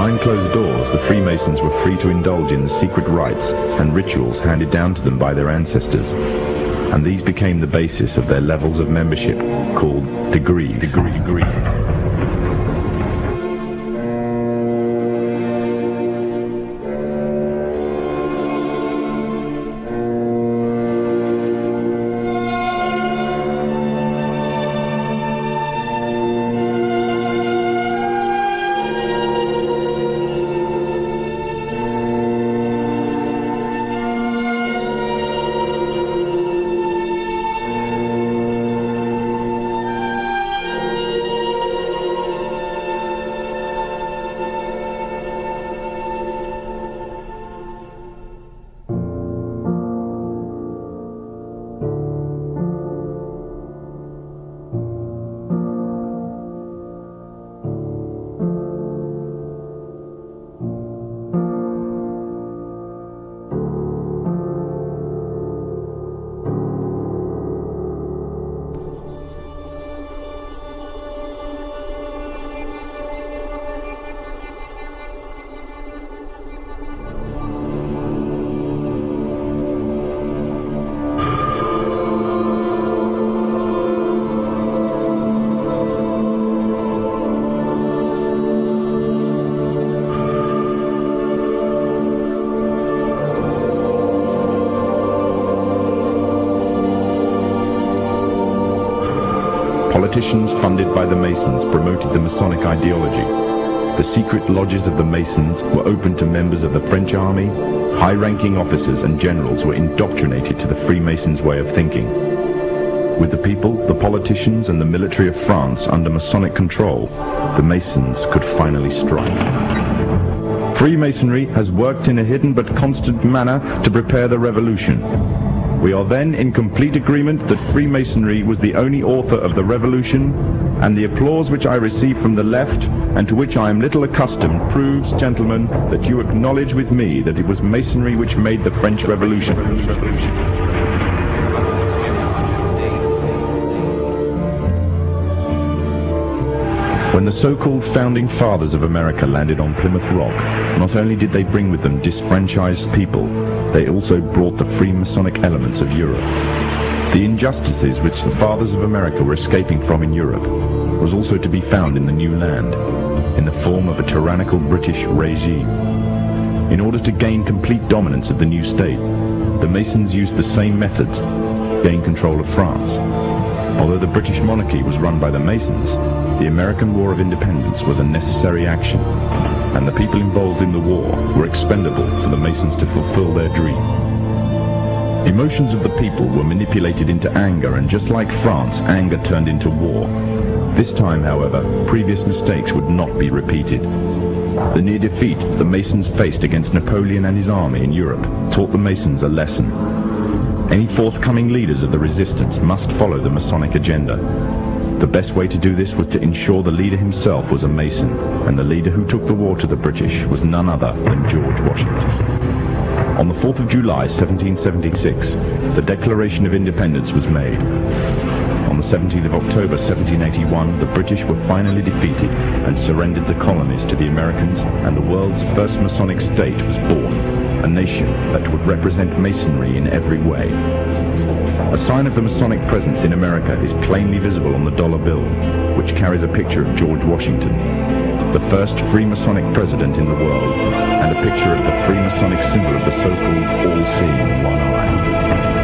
Behind closed doors, the Freemasons were free to indulge in the secret rites and rituals handed down to them by their ancestors, and these became the basis of their levels of membership, called degrees. Politicians funded by the Masons promoted the Masonic ideology. The secret lodges of the Masons were open to members of the French army. High-ranking officers and generals were indoctrinated to the Freemasons' way of thinking. With the people, the politicians, and the military of France under Masonic control, the Masons could finally strike. Freemasonry has worked in a hidden but constant manner to prepare the revolution. We are then in complete agreement that Freemasonry was the only author of the revolution, and the applause which I receive from the left, and to which I am little accustomed, proves, gentlemen, that you acknowledge with me that it was Masonry which made the French Revolution. When the so-called founding fathers of America landed on Plymouth Rock, not only did they bring with them disfranchised people, they also brought the Freemasonic elements of Europe. The injustices which the fathers of America were escaping from in Europe was also to be found in the new land, in the form of a tyrannical British regime. In order to gain complete dominance of the new state, the Masons used the same methods to gain control of France. Although the British monarchy was run by the Masons, the American War of Independence was a necessary action, and the people involved in the war were expendable for the Masons to fulfill their dream. Emotions of the people were manipulated into anger, and just like France, anger turned into war. This time, however, previous mistakes would not be repeated. The near defeat the Masons faced against Napoleon and his army in Europe taught the Masons a lesson. Any forthcoming leaders of the resistance must follow the Masonic agenda. The best way to do this was to ensure the leader himself was a Mason, and the leader who took the war to the British was none other than George Washington. On the 4th of July 1776, the Declaration of Independence was made. On the 17th of October 1781, the British were finally defeated and surrendered the colonies to the Americans, and the world's first Masonic state was born, a nation that would represent Masonry in every way. A sign of the Masonic presence in America is plainly visible on the dollar bill, which carries a picture of George Washington, the first Freemasonic president in the world, and a picture of the Freemasonic symbol of the so-called all-seeing one eye.